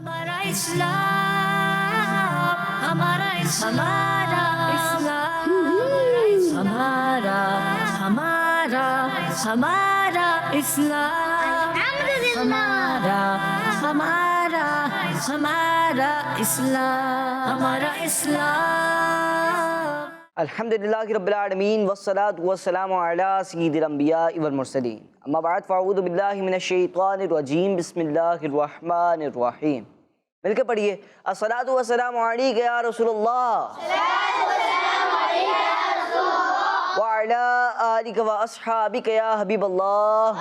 ہمارا اسلام، ہمارا ہمارا اسلام، ہمارا ہمارا ہمارا اسلام، ہمارا ہمارا ہمارا اسلام، ہمارا اسلام۔ الحمدللہ رب العالمین والصلاة والسلام علی سید الانبیاء والمرسلین، اما بعد فاعوذ باللہ من الشیطان الرجیم، بسم اللہ الرحمن الرحیم۔ مل کے پڑھیے، الصلاۃ والسلام علیک یا رسول اللہ، وعلی آلک و اصحابک یا حبیب اللہ،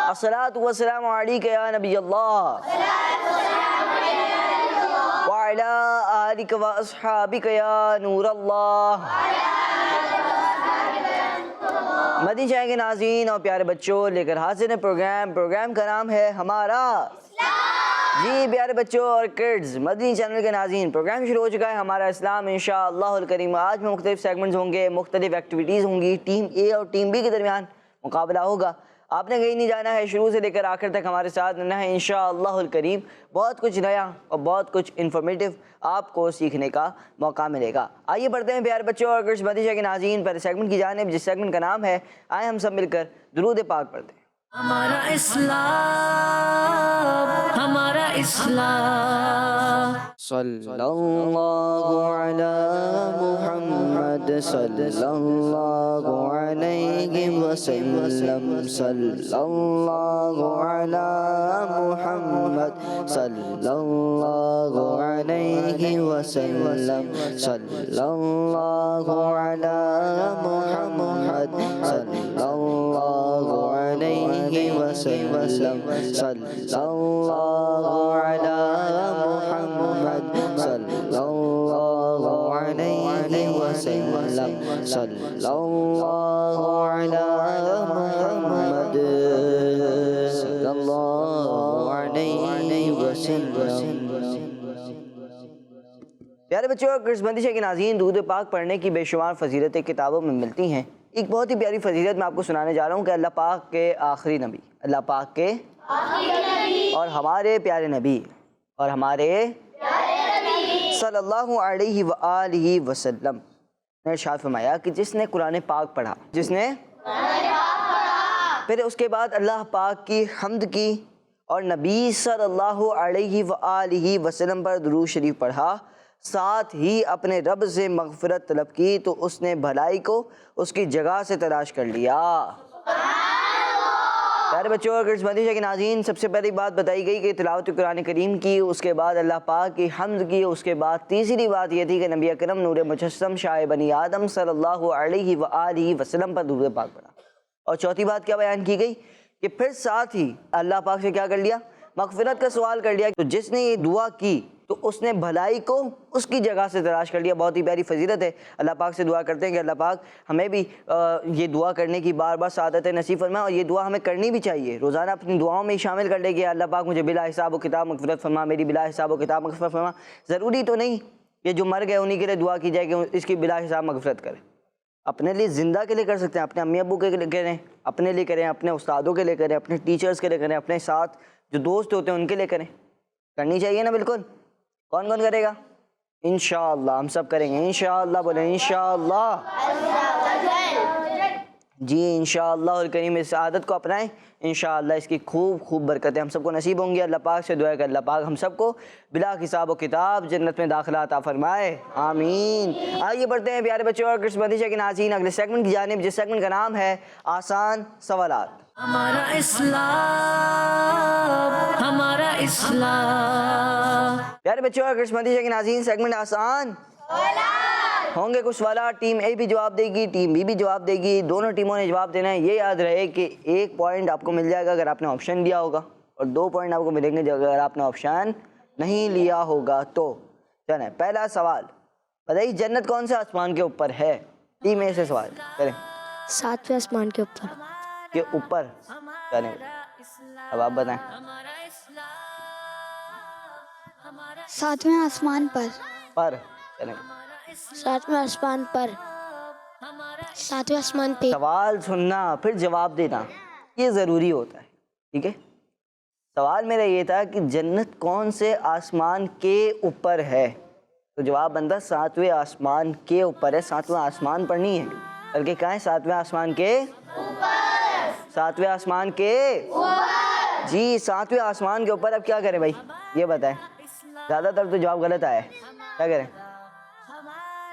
الصلاۃ والسلام علیک یا نبی اللہ، وعلی آلک و اصحابک یا نور اللہ۔ مدنی چینل کے ناظرین اور پیارے بچوں، لے کر حاضر ہیں پروگرام کا نام ہے ہمارا جی پیارے بچوں اور کڈز۔ مدنی چینل کے ناظرین، پروگرام شروع ہو چکا ہے ہمارا اسلام انشاءاللہ الکریم۔ آج میں مختلف سیگمنٹس ہوں گے، مختلف ایکٹیویٹیز ہوں گی، ٹیم اے اور ٹیم بی کے درمیان مقابلہ ہوگا۔ آپ نے کہیں نہیں جانا ہے، شروع سے لے کر آخر تک ہمارے ساتھ رہنا ہے انشاءاللہ الکریم۔ بہت کچھ نیا اور بہت کچھ انفارمیٹیو آپ کو سیکھنے کا موقع ملے گا۔ آئیے بڑھتے ہیں پیارے بچوں اور کچھ مدنی چینل کے ناظرین پہلے سیگمنٹ کی جانب، جس سیگمنٹ کا نام ہے آئے ہم سب مل کر درود پاک پڑھتے ہیں۔ ہمارا اسلام، ہمارا اسلام، صلی اللہ علی محمد صلی اللہ علیہ وسلم، صلی اللہ علی محمد صلی اللہ علیہ وسلم، صلی اللہ علی محمد صلی اللہ علیہ وسلم، صلی اللہ علی محمد صلی اللہ علیہ وسلم، صلی اللہ علی محمد صلی اللہ علیہ وسلم۔ پیارے بچوں اور کرس بندش کے ناظرین، درود پاک پڑھنے کی بے شمار فضیلتیں کتابوں میں ملتی ہیں۔ ایک بہت ہی پیاری فضیلت میں آپ کو سنانے جا رہا ہوں کہ اللہ پاک کے آخری نبی، اللہ پاک کے اور ہمارے پیارے نبی اور ہمارے صلی اللہ علیہ وآلہ وسلم نے ارشاد فرمایا کہ جس نے قرآن پاک پڑھا، جس نے پھر اس کے بعد اللہ پاک کی حمد کی اور نبی صلی اللہ علیہ وآلہ وسلم پر درود شریف پڑھا، ساتھ ہی اپنے رب سے مغفرت طلب کی، تو اس نے بھلائی کو اس کی جگہ سے تلاش کر لیا۔ پیارے بچوں اور مدنی کے ناظرین، سب سے پہلی بات بتائی گئی کہ تلاوت قرآن کریم کی، اس کے بعد اللہ پاک کی حمد کی، اس کے بعد تیسری بات یہ تھی کہ نبی اکرم نور مجسم شاہ بنی آدم صلی اللہ علیہ وآلہ وسلم پر درود پاک پڑھا۔ اور چوتھی بات کیا بیان کی گئی کہ پھر ساتھ ہی اللہ پاک سے کیا کر لیا؟ مغفرت کا سوال کر لیا۔ تو جس نے یہ دعا کی تو اس نے بھلائی کو اس کی جگہ سے تلاش کر لیا۔ بہت ہی پیاری فضیلت ہے۔ اللہ پاک سے دعا کرتے ہیں کہ اللہ پاک ہمیں بھی یہ دعا کرنے کی بار بار سعادت نصیب فرمائے، اور یہ دعا ہمیں کرنی بھی چاہیے، روزانہ اپنی دعاؤں میں شامل کر لے کہ اللہ پاک مجھے بلا حساب و کتاب مغفرت فرما، میری بلا حساب و کتاب مغفرت فرما۔ ضروری تو نہیں کہ جو مر گئے انہی کے لیے دعا کی جائے کہ اس کی بلا حساب مغفرت کرے۔ اپنے لیے زندہ کے لیے کر سکتے ہیں، اپنے امی ابو کے لیے کریں، اپنے لیے کریں، اپنے استادوں کے لیے کریں، اپنے ٹیچرز کے لیے کریں، اپنے ساتھ جو دوست ہوتے ہیں ان کے لیے کریں۔ کرنی چاہیے نا بالکل۔ کون کون کرے گا؟ انشاءاللہ ہم سب کریں گے، انشاءاللہ بولیں انشاءاللہ۔ جی انشاءاللہ الکریم اس عادت کو اپنائیں، انشاءاللہ اس کی خوب خوب برکتیں ہم سب کو نصیب ہوں گی۔ اللہ پاک سے دعا ہے کہ اللہ پاک ہم سب کو بلا حساب و کتاب جنت میں داخلہ عطا فرمائے، آمین۔ آئیے بڑھتے ہیں پیارے بچوں اور کرس مدنی کے ناظرین اگلے سیگمنٹ کی جانب، جس سیگمنٹ کا نام ہے آسان سوالات۔ ہمارا اسلام، ہمارا اسلام۔ پیارے بچوں اور کرس مدنی کے ناظرین، سیگمنٹ آسان ہوں گے۔ کچھ سوالات ٹیم اے بھی جواب دے گی، ٹیم بی بھی جواب دے گی، دونوں ٹیموں نے جواب دینا ہے۔ یہ یاد رہے کہ 1 پوائنٹ آپ کو مل جائے گا اگر آپ نے آپشن لیا ہوگا، اور 2 پوائنٹ آپ کو ملیں گے اگر آپ نے آپشن نہیں لیا ہوگا تو۔ چلیں پہلا سوال بتائیے، جنت کون سے آسمان کے اوپر ہے؟ ٹیم اے سے سوال کریں۔ 7ویں آسمان کے اوپر۔ کے اوپر چلیں، اب آپ بتائیں۔ 7ویں آسمان پر۔ چلیں 7ویں آسمان پر۔ 7ویں آسمان پہ۔ سوال سننا پھر جواب دینا، یہ ضروری ہوتا ہے، ٹھیک ہے؟ سوال میرا یہ تھا کہ جنت کون سے آسمان کے اوپر ہے؟ تو جواب بندہ 7ویں آسمان کے اوپر ہے. 7واں آسمان پر نہیں ہے بلکہ کہاں ہے؟ 7ویں آسمان کے اوپر. 7ویں آسمان کے اوپر. جی 7ویں آسمان کے اوپر. اب کیا کریں بھائی یہ بتائیں؟ زیادہ تر تو جواب غلط آیا ہے. کیا کریں؟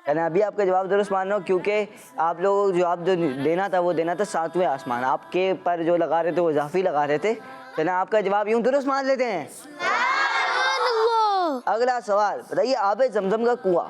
یعنی ابھی آپ کا جواب درست مان رہا ہوں کیونکہ آپ لوگوں کو جواب جو دینا تھا وہ دینا تھا 7ویں آسمان. آپ کے پر جو لگا رہے تھے وہ اضافی لگا رہے تھے. چلیں آپ کا جواب یوں درست مان لیتے ہیں. اگلا سوال بتائیے آب زمزم کا کنواں.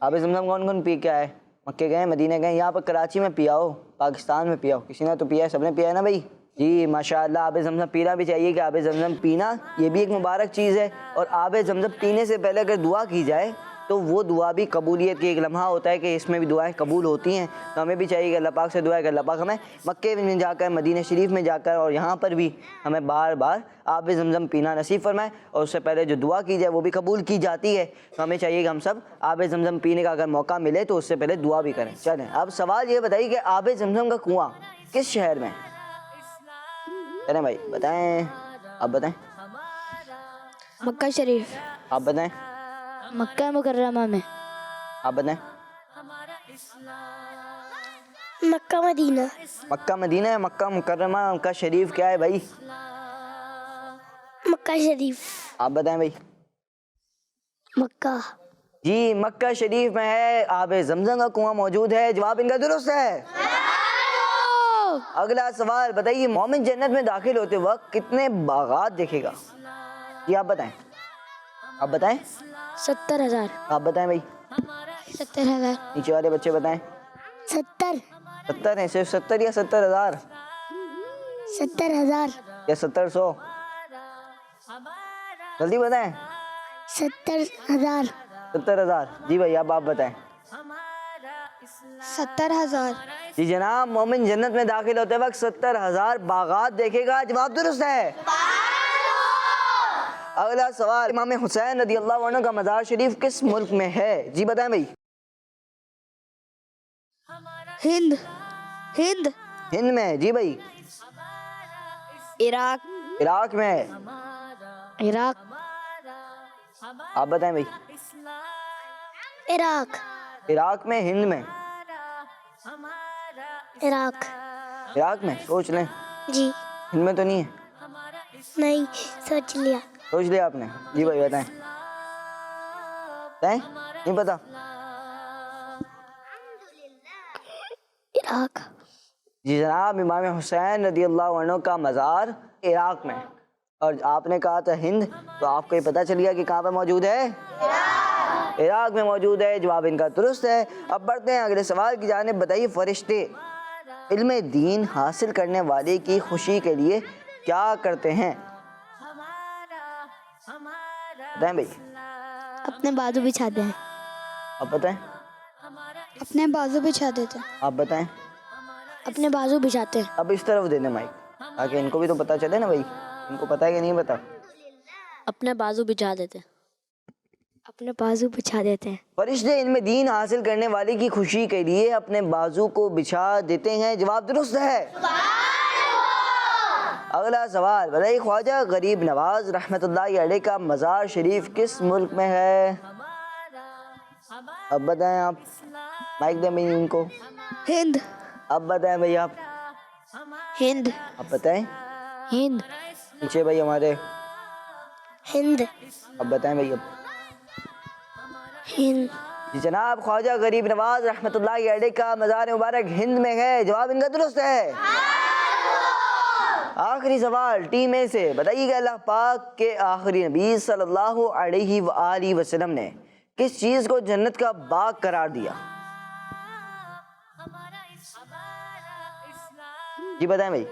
آب زمزم کون کون پی کے آئے؟ مکے گئے، مدینہ گئے، یہاں پر کراچی میں پیا ہو، پاکستان میں پیا ہو، کسی نے تو پیا ہے، سب نے پیا ہے نا بھائی. جی ماشاءاللہ آب زمزم پینا بھی چاہیے کہ آب زمزم پینا یہ بھی ایک مبارک چیز ہے. اور آب زمزم پینے سے پہلے اگر دعا کی جائے تو وہ دعا بھی قبولیت کی ایک لمحہ ہوتا ہے کہ اس میں بھی دعائیں قبول ہوتی ہیں. تو ہمیں بھی چاہیے کہ اللہ پاک سے دعا ہے کہ اللہ پاک ہمیں مکے میں جا کر، مدینہ شریف میں جا کر اور یہاں پر بھی ہمیں بار بار آب زمزم پینا نصیب فرمائے. اور اس سے پہلے جو دعا کی جائے وہ بھی قبول کی جاتی ہے. تو ہمیں چاہیے کہ ہم سب آب زمزم پینے کا اگر موقع ملے تو اس سے پہلے دعا بھی کریں. چلیں اب سوال یہ بتائیے کہ آب زمزم کا کنواں کس شہر میں ہے؟ چلیں بھائی بتائیں، آپ بتائیں. مکہ شریف. آپ بتائیں. مکہ مکرمہ میں. آپ بتائیں. مکہ مدینہ. مکہ مدینہ ہے، مکہ مکرمہ، مکہ شریف کیا ہے بھائی؟ مکہ شریف. آپ بتائیں بھائی. مکہ. جی مکہ شریف میں ہے آب زمزم کا کنواں موجود ہے. جواب ان کا درست ہے. اگلا سوال بتائیے مومن جنت میں داخل ہوتے وقت کتنے باغات دیکھے گا؟ جی آپ بتائیں. آپ بتائیں. 70,000. آپ بتائیں بھائی. 70,000. نیچے والے بچے بتائیں. 70. 70 ہیں؟ صرف 70 یا 70,000 70,000. یا 700؟ جلدی بتائیں. 70,000. 70,000. جی بھائی اب آپ بتائیں. 70,000. جی جناب مومن جنت میں داخل ہوتے وقت 70,000 باغات دیکھے گا. جواب درست ہے. اگلا سوال امام حسین رضی اللہ عنہ کا مزار شریف کس ملک میں ہے؟ جی بتائیں بھائی. ہند. ہند. ہند میں. جی بھائی. عراق. عراق میں. عراق. آپ بتائیں بھائی. عراق. عراق میں، ہند میں. عراق. عراق میں. سوچ لیں. جی ہند میں تو نہیں ہے. نہیں سوچ لیا. سوچ لیا آپ نے. جی بھائی بتائیں. بتائیں. نہیں پتا. عراق. جی جناب امام حسین رضی اللہ عنہ کا مزار عراق میں. اور آپ نے کہا تھا ہند، تو آپ کو یہ پتہ چل گیا کہ کہاں پہ موجود ہے؟ عراق میں موجود ہے. جواب ان کا درست ہے. اب بڑھتے ہیں اگلے سوال کی جانب. بتائیے فرشتے علم دین حاصل کرنے والے کی خوشی کے لیے کیا کرتے ہیں؟ بتائیں بھائی. اپنے بازو بچھاتے ہیں. آپ بتائیں. اپنے بازو بچھا دیتے ہیں. آپ بتائیں. اپنے بازو بچھاتے ہیں. اب اس طرف دے دیں مائک تاکہ ان کو بھی تو پتہ چلے نا بھائی. ان کو پتہ ہے کہ نہیں پتہ؟ اپنے بازو بچھا دیتے ہیں. اپنے بازو بچھا دیتے ہیں. فرشتے علم دین حاصل کرنے والے کی خوشی کے لیے اپنے بازو کو بچھا دیتے ہیں. جواب درست ہے. اگلا سوال بتائیے خواجہ غریب نواز رحمۃ اللہ علیہ کا مزار شریف کس ملک میں ہے؟ اب بتائیں آپ. مائک دیں بھائی ان کو. ہند. اب بتائیں بھائی آپ. ہند. اب بتائیں. ہند. پیچھے بھائی ہمارے. ہند. اب بتائیں بھائی. اب ہند. جی جناب خواجہ غریب نواز رحمۃ اللہ علیہ کا مزار مبارک ہند میں ہے. جواب ان کا درست ہے. آخری سوال ٹیم اے سے. بتائیے کہ اللہ پاک کے آخری نبی صلی اللہ علیہ وآلہ وسلم نے کس چیز کو جنت کا باغ قرار دیا؟ جی بتائیں بھائی.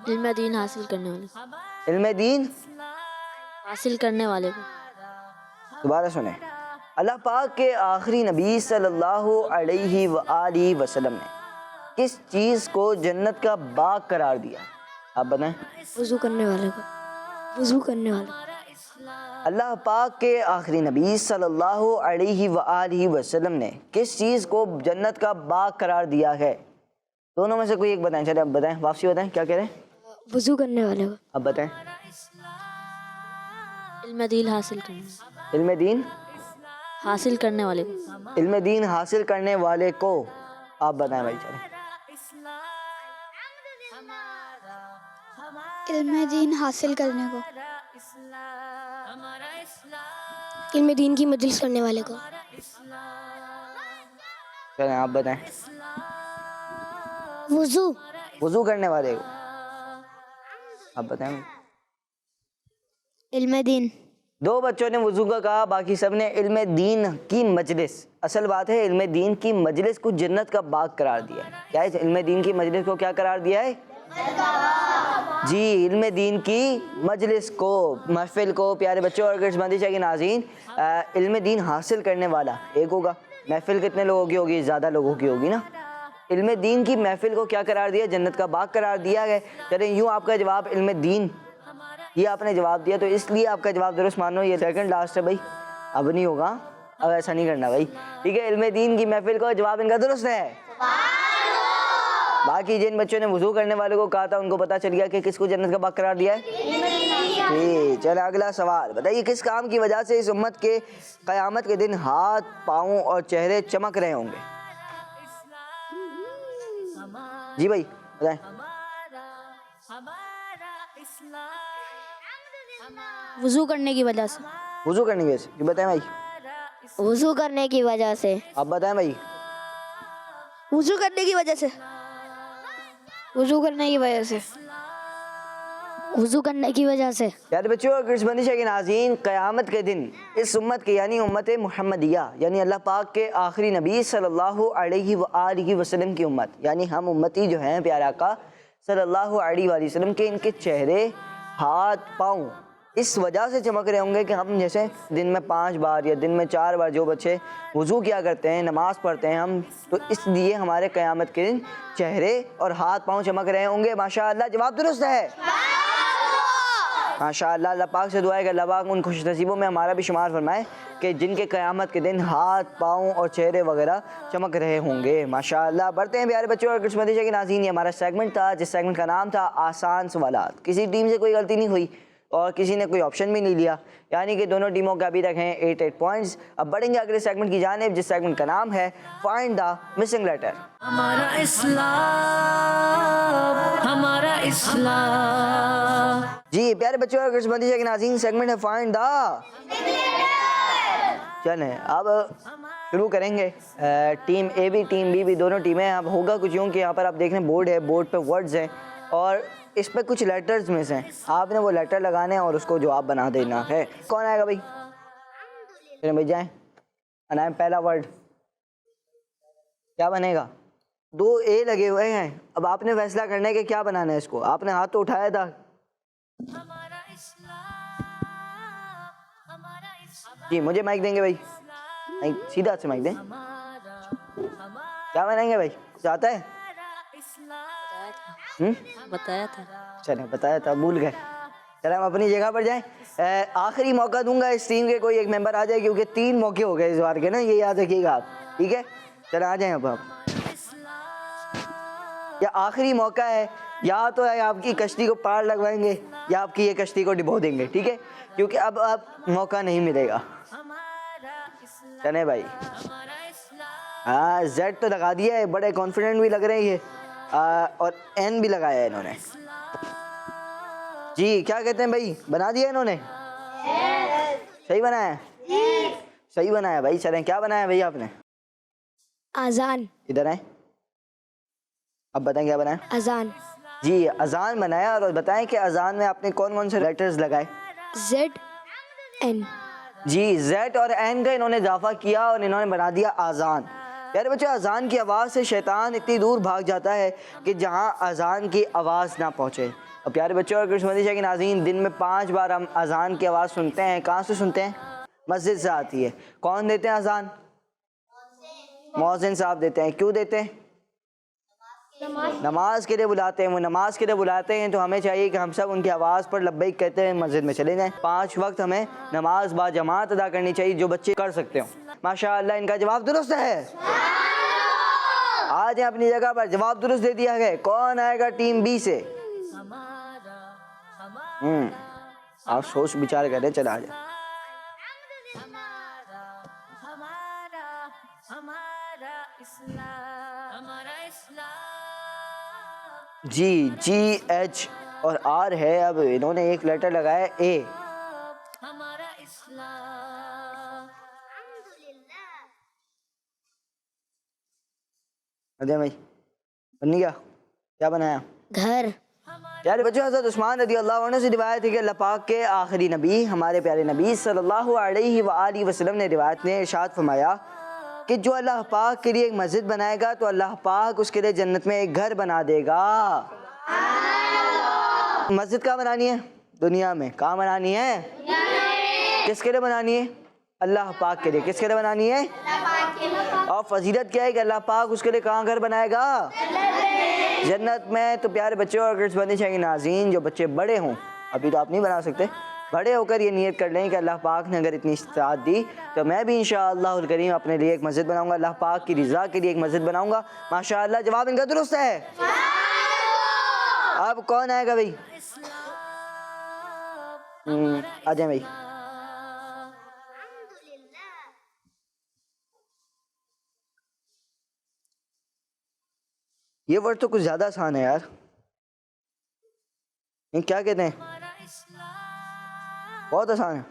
علم دین حاصل کرنے والے. علم دین حاصل کرنے والے کو. دوبارہ سنیں. اللہ پاک کے آخری نبی صلی اللہ علیہ وآلہ وسلم نے کس چیز کو جنت کا باغ قرار دیا؟ آپ بتائیں. وضو کرنے والے کو. وضو کرنے والے. اللہ پاک کے آخری نبی صلی اللہ علیہ وآلہ وسلم نے کس چیز کو جنت کا باغ قرار دیا ہے؟ دونوں میں سے کوئی ایک بتائیں. چلے اب بتائیں. واپسی بتائیں کیا کہہ رہے ہیں. وضو کرنے والے کو. اب بتائیں. علم دین حاصل کرنے. علم دین حاصل کرنے والے کو. علم دین حاصل کرنے والے کو. آپ بتائیں بھائی. چلیں. علم دین حاصل کرنے کو. علم دین کی مجلس کرنے والے کو. چلیں آپ بتائیں. وضو. وضو کرنے والے کو. آپ بتائیں. علم دین. دو بچوں نے وضو کا کہا, باقی سب نے علم دین کی مجلس. اصل بات ہے علم دین کی مجلس کو جنت کا باغ قرار دیا ہے. کیا ہے علم دین کی مجلس کو کیا قرار دیا ہے؟ جی, علم دین کی مجلس کو, محفل کو. پیارے بچوں اور گرجمندی کے ناظرین, علم دین حاصل کرنے والا ایک ہوگا. محفل کتنے لوگوں کی ہوگی؟ زیادہ لوگوں کی ہوگی نا. علم دین کی محفل کو کیا قرار دیا؟ جنت کا باغ قرار دیا ہے. چلیں یوں آپ کا جواب علم دین, یہ آپ نے جواب دیا تو اس لیے آپ کا جواب درست مانو. یہ سیکنڈ لاسٹ ہے بھائی, اب نہیں ہوگا, اب ایسا نہیں کرنا بھائی, ٹھیک ہے. علم دین کی محفل کو جواب ان کا درست ہے. باقی جن بچوں نے وضو کرنے والے کو کہا تھا ان کو پتا چل گیا کہ کس کو جنت کا باغ قرار دیا ہے. ٹھیک, چلیں اگلا سوال. بتائیے کس کام کی وجہ سے اس امت کے قیامت کے دن ہاتھ, پاؤں اور چہرے چمک رہے ہوں گے؟ جی بھائی بتائیں. وضو کرنے کی وجہ سے. وضو کرنے کی وجہ سے. جی بتائیں بھائی. وضو کرنے کی وجہ سے. آپ بتائیں بھائی. وضو کرنے کی وجہ سے. وضو کرنے کی وجہ سے. وضو کرنے کی وجہ سے. پیارے بچوں اور گرجمندی کے ناظرین, قیامت کے دن اس امت کے یعنی امت محمدیہ یعنی اللہ پاک کے آخری نبی صلی اللہ علیہ وآلہ وسلم کی امت, یعنی ہم امتی جو ہیں پیارے آقا صلی اللہ علیہ وآلہ وسلم کے, ان کے چہرے, ہاتھ, پاؤں اس وجہ سے چمک رہے ہوں گے کہ ہم جیسے دن میں 5 بار یا دن میں 4 بار جو بچے وضو کیا کرتے ہیں, نماز پڑھتے ہیں ہم, تو اس لیے ہمارے قیامت کے دن چہرے اور ہاتھ پاؤں چمک رہے ہوں گے. ماشاءاللہ جواب درست ہے. ماشاءاللہ. اللہ پاک سے دعا ہے کہ اللہ پاک ان خوش نصیبوں میں ہمارا بھی شمار فرمائے کہ جن کے قیامت کے دن ہاتھ, پاؤں اور چہرے وغیرہ چمک رہے ہوں گے. ماشاءاللہ. بڑھتے ہیں پیارے بچوں اور گرجمندی کے ناظرین, یہ ہمارا سیگمنٹ تھا جس سیگمنٹ کا نام تھا آسان سوالات. کسی ٹیم سے کوئی غلطی نہیں ہوئی اور کسی نے کوئی آپشن بھی نہیں لیا, یعنی کہ دونوں ٹیموں کے ابھی تک ہیں 8 پوائنٹس. اب بڑھیں گے اگلے سیگمنٹ کی جانب جس سیگمنٹ کا نام ہے فائنڈ دا مسنگ لیٹر. ہمارا اسلام, ہمارا اسلام. جی پیارے بچوں اور گرجمندی کے ناظرین, سیگمنٹ ہے فائنڈ دا. چلیں اب شروع کریں گے. ٹیم اے بھی ٹیم بی بھی دونوں ٹیمیں ہیں. اب ہوگا کچھ یوں کہ یہاں پر آپ دیکھ رہے ہیں بورڈ ہے, بورڈ پہ ورڈز ہیں اور اس پہ کچھ لیٹرز میں سے آپ نے وہ لیٹر لگانے ہیں اور اس کو جواب بنا دینا ہے. کون آئے گا بھائی؟ چلیں بھائی جائیں. بنائیں پہلا ورڈ. کیا بنے گا؟ 2 اے لگے ہوئے ہیں. اب آپ نے فیصلہ کرنا ہے کہ کیا بنانا ہے اس کو. آپ نے ہاتھ تو اٹھایا تھا. جی مجھے مائک دیں گے بھائی, سیدھا سے مائک دیں. کیا بنائیں گے بھائی؟ چاہتا ہے بتایا تھا. چلیں بتایا تھا, بھول گئے. چلیں ہم اپنی جگہ پر جائیں. آخری موقع دوں گا اس ٹیم کے کوئی ایک ممبر آ جائے, کیونکہ 3 موقع ہو گئے اس بار کے نا, یہ یاد رکھیے گا آپ, ٹھیک ہے. چلیں آ جائیں اب آپ. یہ آخری موقع ہے, یا تو آپ کی کشتی کو پار لگوائیں گے یا آپ کی یہ کشتی کو ڈبو دیں گے, ٹھیک ہے, کیونکہ اب موقع نہیں ملے گا. چلیں بھائی. ہاں زیڈ تو لگا دیا ہے, بڑے کانفیڈنٹ بھی لگ رہے ہیں یہ, اور این بھی لگایا ہے انہوں نے. جی کیا کہتے ہیں بھائی, بنا دیا انہوں نے؟ صحیح بنایا ہے؟ صحیح بنایا بھائی. چلیں کیا بنایا بھائی آپ نے؟ اذان. ادھر آئیں, اب بتائیں کیا بنایا؟ اذان. جی اذان بنایا. اور بتائیں کہ اذان میں آپ نے کون کون سے لیٹرز لگائے؟ Z N. جی زیڈ اور این کا انہوں نے اضافہ کیا اور انہوں نے بنا دیا اذان. پیارے بچے, اذان کی آواز سے شیطان اتنی دور بھاگ جاتا ہے کہ جہاں اذان کی آواز نہ پہنچے. اور پیارے بچوں اور گرجمندی کے ناظرین, دن میں 5 بار ہم اذان کی آواز سنتے ہیں. کہاں سے سنتے ہیں؟ مسجد سے آتی ہے. کون دیتے ہیں اذان؟ مؤذن صاحب دیتے ہیں. کیوں دیتے ہیں؟ نماز کے لیے بلاتے ہیں. وہ نماز کے لیے بلاتے ہیں تو ہمیں چاہیے کہ ہم سب ان کی آواز پر لبیک کہتے ہیں مسجد میں چلے جائیں. 5 وقت ہمیں نماز با جماعت ادا کرنی چاہیے, جو بچے کر سکتے ہوں. ماشاءاللہ ان کا جواب درست ہے. آ جائیں اپنی جگہ پر, جواب درست دے دیا گیا. کون آئے گا ٹیم بی سے؟ آپ سوچ بچار کریں. چلا آ جائیں. جی جی ایچ اور آر ہے. اب انہوں نے ایک لیٹر لگایا اے. اجے بھائی بن گیا؟ کیا بنایا؟ گھر. پیارے بچوں، حضرت عثمان رضی اللہ عنہ سے روایت ہے کہ اللہ پاک کے آخری نبی ہمارے پیارے نبی صلی اللہ علیہ وآلہ وسلم نے روایت میں ارشاد فرمایا کہ جو اللہ پاک کے لیے ایک مسجد بنائے گا تو اللہ پاک اس کے لیے جنت میں ایک گھر بنا دے گا. مسجد کہاں بنانی ہے؟ دنیا میں. کہاں بنانی ہے؟ کس کے لیے بنانی ہے؟ اللہ پاک کے لیے. کس کے لیے بنانی ہے؟ اور فضیلت کیا ہے کہ اللہ پاک اس کے لیے کہاں گھر بنائے گا؟ جنت میں. تو پیارے بچوں اور بندش کے ناظرین، جو بچے بڑے ہوں، ابھی تو آپ نہیں بنا سکتے، بڑے ہو کر یہ نیت کر لیں کہ اللہ پاک نے اگر اتنی استطاعت دی تو میں بھی انشاءاللہ الکریم اپنے لیے ایک مسجد بناؤں گا، اللہ پاک کی رضا کے لیے ایک مسجد بناؤں گا. ماشاءاللہ جواب ان کا درست ہے. اب کون آئے گا بھائی؟ آ جائیں بھائی. یہ ورڈ تو کچھ زیادہ آسان ہے یار. یہ کیا کہتے ہیں؟ بہت آسان ہے.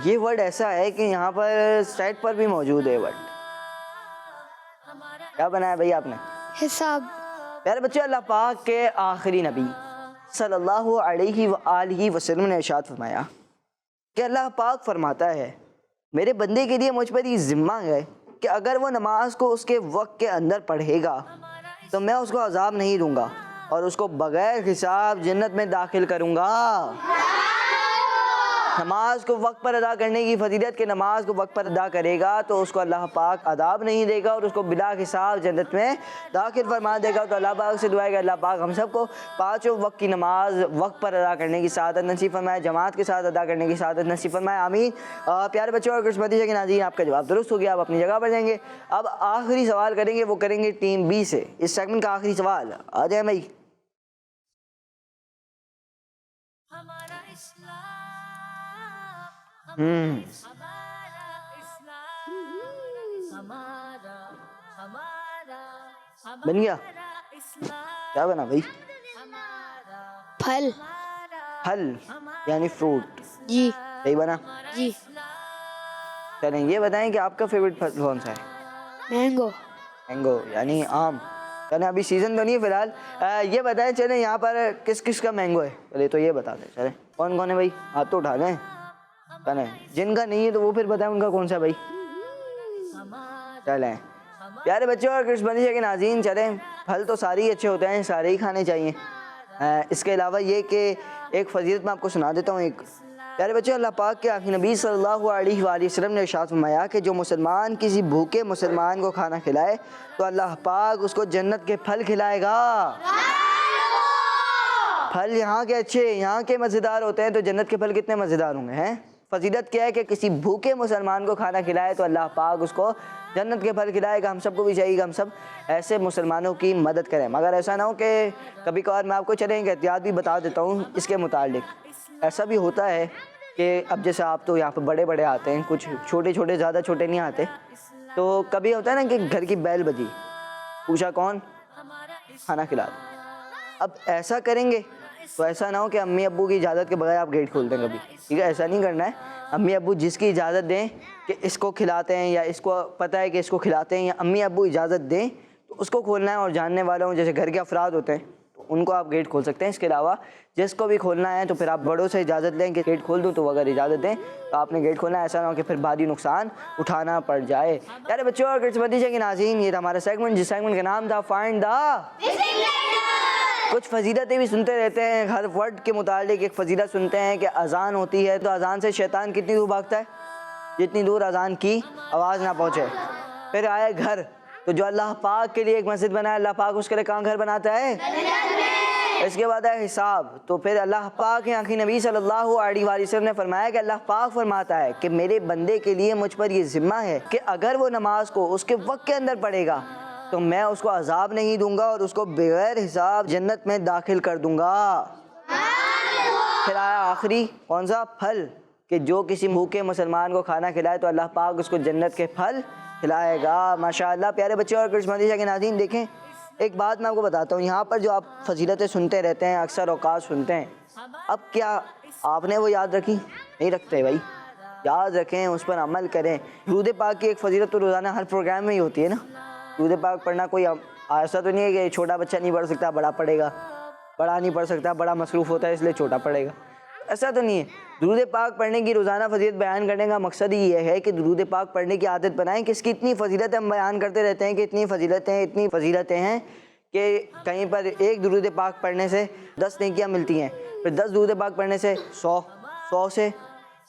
یہ ورڈ ایسا ہے کہ یہاں پر سائٹ پر بھی موجود ہے. ورڈ کیا بنایا بھائی آپ نے؟ حساب. پیارے بچے، اللہ پاک کے آخری نبی صلی اللہ علیہ وآلہ وسلم نے ارشاد فرمایا کہ اللہ پاک فرماتا ہے میرے بندے کے لیے مجھ پر یہ ذمہ ہے کہ اگر وہ نماز کو اس کے وقت کے اندر پڑھے گا تو میں اس کو عذاب نہیں دوں گا اور اس کو بغیر حساب جنت میں داخل کروں گا. نماز کو وقت پر ادا کرنے کی فضیلت کہ نماز کو وقت پر ادا کرے گا تو اس کو اللہ پاک عذاب نہیں دے گا اور اس کو بلا حساب جنت میں داخل فرما دے گا. تو اللہ پاک سے دعا ہے کہ اللہ پاک ہم سب کو پانچوں وقت کی نماز وقت پر ادا کرنے کی سعادت نصیب فرمائے، جماعت کے ساتھ ادا کرنے کی سعادت نصیب فرمائے. آمین. پیارے بچوں اور قسمتی کے ناظرین، آپ کا جواب درست ہو گیا. آپ اپنی جگہ پر جائیں گے. اب آخری سوال کریں گے، وہ کریں گے ٹیم بی سے. اس سیگمنٹ کا آخری سوال. آ جائیں بھائی. بن گیا؟ کیا بنا بھائی؟ پھل. پھل یعنی فروٹ. جی. صحیح بنا؟ جی. چلیں یہ بتائیں کہ آپ کا فیوریٹ پھل کون سا ہے؟ مینگو. مینگو یعنی آم. چلیں ابھی سیزن تو نہیں ہے فی الحال. یہ بتائیں چلیں یہاں پر کس کس کا مینگو ہے؟ چلے تو یہ بتا دیں. چلیں کون کون ہے بھائی؟ ہاتھ تو اٹھا لیں. چلیں جن کا نہیں ہے تو وہ پھر بتائیں ان کا کون سا بھائی. چلیں پیارے بچوں اور کرش بندش کے ناظرین، چلیں پھل تو سارے ہی اچھے ہوتے ہیں، سارے ہی کھانے چاہیے. اس کے علاوہ یہ کہ ایک فضیلت میں آپ کو سنا دیتا ہوں. ایک پیارے بچوں، اللہ پاک کے آخری نبی صلی اللہ علیہ وآلہ وسلم نے ارشاد فرمایا کہ جو مسلمان کسی بھوکے مسلمان کو کھانا کھلائے تو اللہ پاک اس کو جنت کے پھل کھلائے گا. پھل یہاں کے اچھے، یہاں کے مزیدار ہوتے ہیں تو جنت کے پھل کتنے مزیدار ہوں گے ہیں. فضیلت کیا ہے کہ کسی بھوکے مسلمان کو کھانا کھلائے تو اللہ پاک اس کو جنت کے پھل کھلائے گا. ہم سب کو بھی چاہیے کہ ہم سب ایسے مسلمانوں کی مدد کریں، مگر ایسا نہ ہو کہ کبھی کبھار میں آپ کو چلیں کہ احتیاط بھی بتا دیتا ہوں اس کے متعلق. ایسا بھی ہوتا ہے کہ اب جیسے آپ تو یہاں پہ بڑے بڑے آتے ہیں، کچھ چھوٹے چھوٹے، زیادہ چھوٹے نہیں آتے، تو کبھی ہوتا ہے نا کہ گھر کی بیل بجی، پوچھا کون؟ کھانا کھلا دو. اب ایسا کریں گے تو ایسا نہ ہو کہ امی ابو کی اجازت کے بغیر آپ گیٹ کھول دیں کبھی. ٹھیک ہے، ایسا نہیں کرنا ہے. امی ابو جس کی اجازت دیں کہ اس کو کھلاتے ہیں، یا اس کو پتہ ہے کہ اس کو کھلاتے ہیں، یا امی ابو اجازت دیں تو اس کو کھولنا ہے. اور جاننے والوں جیسے گھر کے افراد ہوتے ہیں تو ان کو آپ گیٹ کھول سکتے ہیں. اس کے علاوہ جس کو بھی کھولنا ہے تو پھر آپ بڑوں سے اجازت لیں کہ گیٹ کھول دوں، تو اگر اجازت دیں تو آپ نے گیٹ کھولنا ہے. ایسا نہ ہو کہ پھر بھاری نقصان اٹھانا پڑ جائے. پیارے بچوں اور بندش کے ناظرین، یہ تھا ہمارا سیگمنٹ، جس سیگمنٹ کا نام تھا فائنڈ دا. کچھ فضیلتیں بھی سنتے رہتے ہیں، ہر ورڈ کے متعلق ایک فضیلت سنتے ہیں کہ اذان ہوتی ہے تو اذان سے شیطان کتنی دور بھاگتا ہے؟ جتنی دور اذان کی آواز نہ پہنچے. پھر آئے گھر، تو جو اللہ پاک کے لیے ایک مسجد بنائے اللہ پاک اس کے لیے کہاں گھر بناتا ہے؟ اس کے بعد ہے حساب. تو پھر اللہ پاک کے آخری نبی صلی اللہ علیہ وآلہ وسلم نے فرمایا کہ اللہ پاک فرماتا ہے کہ میرے بندے کے لیے مجھ پر یہ ذمہ ہے کہ اگر وہ نماز کو اس کے وقت کے اندر پڑھے گا تو میں اس کو عذاب نہیں دوں گا اور اس کو بغیر حساب جنت میں داخل کر دوں گا. پھر آیا آخری کون سا؟ پھل، کہ جو کسی بھوکے مسلمان کو کھانا کھلائے تو اللہ پاک اس کو جنت کے پھل کھلائے گا. ماشاءاللہ پیارے بچے اور کرسمس مدیشہ کے ناظرین، دیکھیں ایک بات میں آپ کو بتاتا ہوں. یہاں پر جو آپ فضیلتیں سنتے رہتے ہیں، اکثر اوقات سنتے ہیں، اب کیا آپ نے وہ یاد رکھی؟ نہیں رکھتے بھائی. یاد رکھیں، اس پر عمل کریں. درود پاک کی ایک فضیلت تو روزانہ ہر پروگرام میں ہی ہوتی ہے نا. درود پاک پڑھنا کوئی ایسا تو نہیں ہے کہ چھوٹا بچہ نہیں پڑھ سکتا بڑا پڑھے گا، بڑا نہیں پڑھ سکتا بڑا مصروف ہوتا ہے اس لیے چھوٹا پڑھے گا، ایسا تو نہیں ہے. درود پاک پڑھنے کی روزانہ فضیلت بیان کرنے کا مقصد ہی یہ ہے کہ درود پاک پڑھنے کی عادت بنائیں کہ اس کی اتنی فضیلت ہم بیان کرتے رہتے ہیں کہ اتنی فضیلتیں ہیں کہ کہیں پر ایک درود پاک پڑھنے سے 10 نیکیاں ملتی ہیں، پھر 10 درود پاک پڑھنے سے 100 سے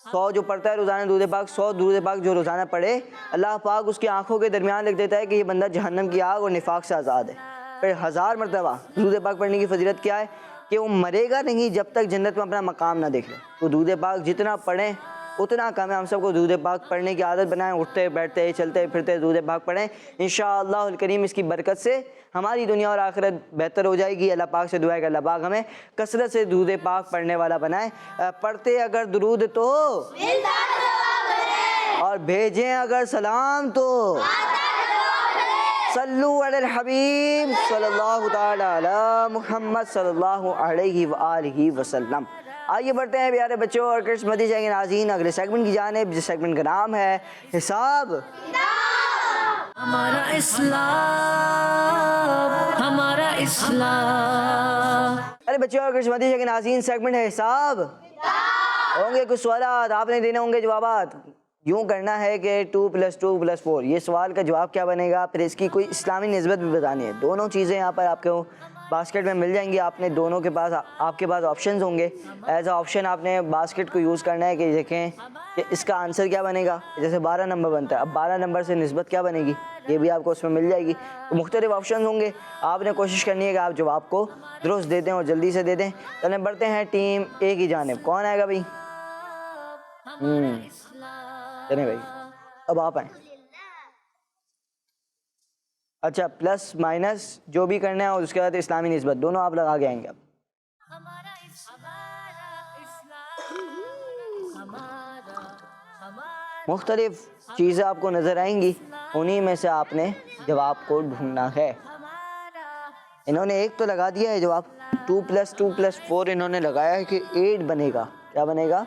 100 جو پڑھتا ہے روزانہ درود پاک، 100 درود پاک جو روزانہ پڑھے، اللہ پاک اس کی آنکھوں کے درمیان لکھ دیتا ہے کہ یہ بندہ جہنم کی آگ اور نفاق سے آزاد ہے. پھر 1000 مرتبہ درود پاک پڑھنے کی فضیلت کیا ہے کہ وہ مرے گا نہیں جب تک جنت میں اپنا مقام نہ دیکھ لے. تو درود پاک جتنا پڑھیں اتنا کم ہے. ہم سب کو درود پاک پڑھنے کی عادت بنائیں، اٹھتے بیٹھتے چلتے پھرتے درود پاک پڑھیں. انشاءاللہ الکریم اس کی برکت سے ہماری دنیا اور آخرت بہتر ہو جائے گی. اللہ پاک سے دعا ہے کہ اللہ پاک ہمیں کثرت سے درود پاک پڑھنے والا بنائے. پڑھتے اگر درود تو اور بھیجیں اگر سلام تو صلو علی الحبیب صلی اللہ تعالی علی محمد صلی اللہ علیہ وآلہ وسلم. آئیے بڑھتے ہیں پیارے بچوں اور کرسمس مدیشہ کے ناظرین اگلے سیگمنٹ کی جانب، جس سیگمنٹ کا نام ہے حساب. ہمارا اسلام، ہمارا اسلام. ارے بچوں اور کرسمس مدیشہ کے ناظرین، سیگمنٹ ہے حساب. ہوں گے کچھ سوالات، آپ نے دینے ہوں گے جوابات. یوں کرنا ہے کہ 2 + 2 + 4، یہ سوال کا جواب کیا بنے گا، پھر اس کی کوئی اسلامی نسبت بھی بتانی ہے. دونوں چیزیں یہاں پر آپ کو باسکٹ میں مل جائیں گی. آپ نے دونوں کے پاس آپ کے پاس آپشنز ہوں گے. ایز اے آپشن آپ نے باسکٹ کو یوز کرنا ہے کہ دیکھیں کہ اس کا آنسر کیا بنے گا. جیسے 12 نمبر بنتا ہے، اب 12 نمبر سے نسبت کیا بنے گی، یہ بھی آپ کو اس میں مل جائے گی. تو مختلف آپشنز ہوں گے، آپ نے کوشش کرنی ہے کہ آپ جواب کو درست دے دیں اور جلدی سے دے دیں. چلیں بڑھتے ہیں ٹیم اے کی جانب. کون آئے گا بھائی؟ چلیں بھائی اب آپ آئیں. اچھا پلس مائنس جو بھی کرنا ہے اور اس کے بعد اسلامی نسبت دونوں آپ لگا کے آئیں گے. اب مختلف چیزیں آپ کو نظر آئیں گی، انہی میں سے آپ نے جواب کو ڈھونڈنا ہے. انہوں نے ایک تو لگا دیا ہے جواب، 2 + 2 + 4 انہوں نے لگایا ہے کہ 8 بنے گا. کیا بنے گا؟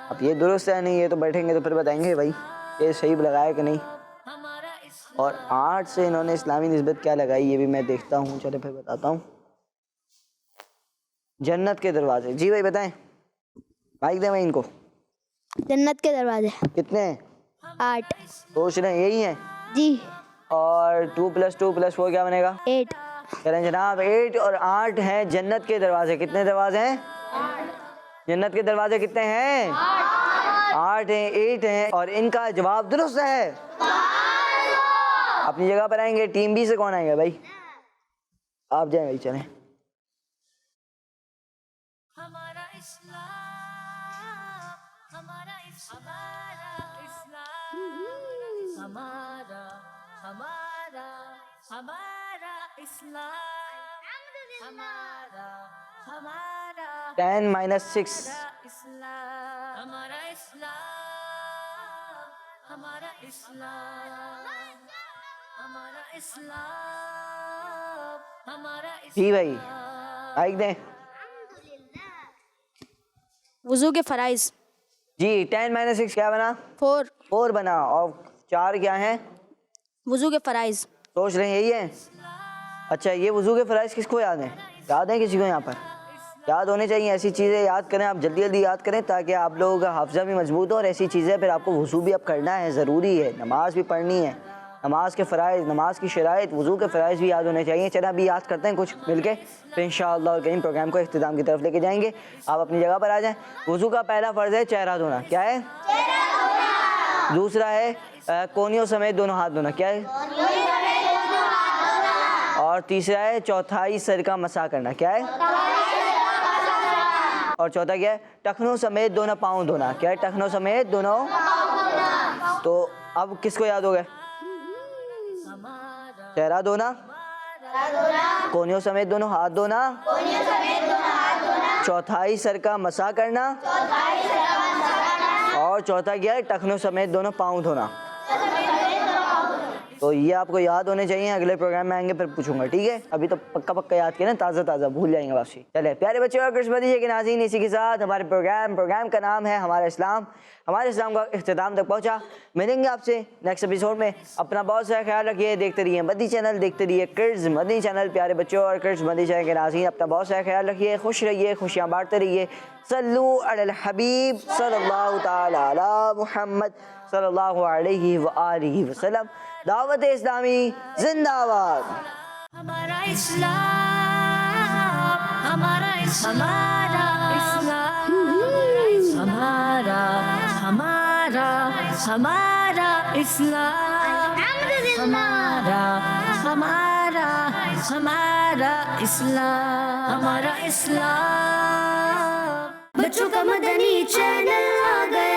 اب یہ درست ہے نہیں، یہ تو بیٹھیں گے تو پھر بتائیں گے بھائی یہ صحیح لگایا کہ نہیں. اور 8 سے انہوں نے اسلامی نسبت کیا لگائی یہ بھی میں دیکھتا ہوں. چلے پھر بتاتا ہوں. جنت کے دروازے. جی بھائی بتائیں، مائک دیں بھائی ان کو. جنت کے دروازے کتنے ہیں؟ 8. سوچ رہے ہیں یہی ہیں جی. اور 2 + 2 + 4 کیا بنے گا؟ 8. چلیں جناب 8 اور 8 ہیں جنت کے دروازے. کتنے دروازے ہیں؟ جنت کے دروازے کتنے ہیں؟ 8 ہیں، 8 ہیں اور ان کا جواب درست ہے. اپنی جگہ پر آئیں گے. ٹیم بی سے کون آئیں گے بھائی؟ آپ جائیں بھائی. چلیں ہمارا 10 - 6. ہمارا اسلام، ہمارا اسلام، ہمارا اسلام، ہمارا جی بھائی مائک دیں. وضو کے فرائض. جی 10 - 6 کیا بنا؟ 4 بنا. اور 4 کیا ہیں؟ وضو کے فرائض. سوچ رہے ہیں یہی ہیں. اچھا یہ وضو کے فرائض کس کو یاد ہیں؟ یاد ہیں کسی کو یہاں پر؟ یاد ہونے چاہیے. ایسی چیزیں یاد کریں آپ، جلدی جلدی یاد کریں تاکہ آپ لوگوں کا حافظہ بھی مضبوط ہو. اور ایسی چیزیں پھر آپ کو وضو بھی اب کرنا ہے، ضروری ہے. نماز بھی پڑھنی ہے، نماز کے فرائض، نماز کی شرائط، وضو کے فرائض بھی یاد ہونے چاہیے. چلیں ابھی یاد کرتے ہیں کچھ مل کے، پھر انشاءاللہ الکریم پروگرام کو اختتام کی طرف لے کے جائیں گے. آپ اپنی جگہ پر آ جائیں. وضو کا پہلا فرض ہے چہرہ دھونا. کیا ہے؟ دوسرا ہے کونیوں سمیت دونوں ہاتھ دھونا. کیا ہے؟ اور اور تیسرا ہے چوتھائی سر کا مسح کرنا. کیا ہے؟ اور چوتھا کیا ہے؟ ٹخنوں سمیت دونوں پاؤں دھونا. کیا ہے؟ ٹخنوں سمیت دونوں. تو اب کس کو یاد ہو گیا؟ چہرہ دھونا, کونیوں سمیت دونوں ہاتھ دھونا, چوتھائی سر کا مسح کرنا, اور چوتھا کیا ہے؟ ٹخنوں سمیت دونوں پاؤں دھونا. تو یہ آپ کو یاد ہونے چاہیے, اگلے پروگرام میں آئیں گے پھر پوچھوں گا, ٹھیک ہے؟ ابھی تو پکا یاد کیا نا, تازہ بھول جائیں گے واپسی. چلے پیارے بچے اور کرش مدیجے کے ناظرین, اسی کے ساتھ ہمارے پروگرام کا نام ہے ہمارا اسلام. ہمارے اسلام کا اختتام تک پہنچا. ملیں گے آپ سے نیکسٹ ایپیسوڈ میں. اپنا بہت سارا خیال رکھیے, دیکھتے رہیے مدنی چینل, دیکھتے رہیے کرز مدنی چینل. پیارے بچوں اور کرز مدنی چینل کے ناظرین, اپنا بہت سارا خیال رکھیے, خوش رہیے, خوشیاں بانٹتے رہیے. صلو علی الحبیب صلی اللہ تعالی علی محمد صلی اللہ علیہ وآلہ وسلم. دعوت اسلامی زندہ باد. ہمارا اسلام, ہمارا اسلام, ہمارا اسلام, ہمارا اسلام, ہمارا اسلام. بچوں کا مدنی چینل آ گیا.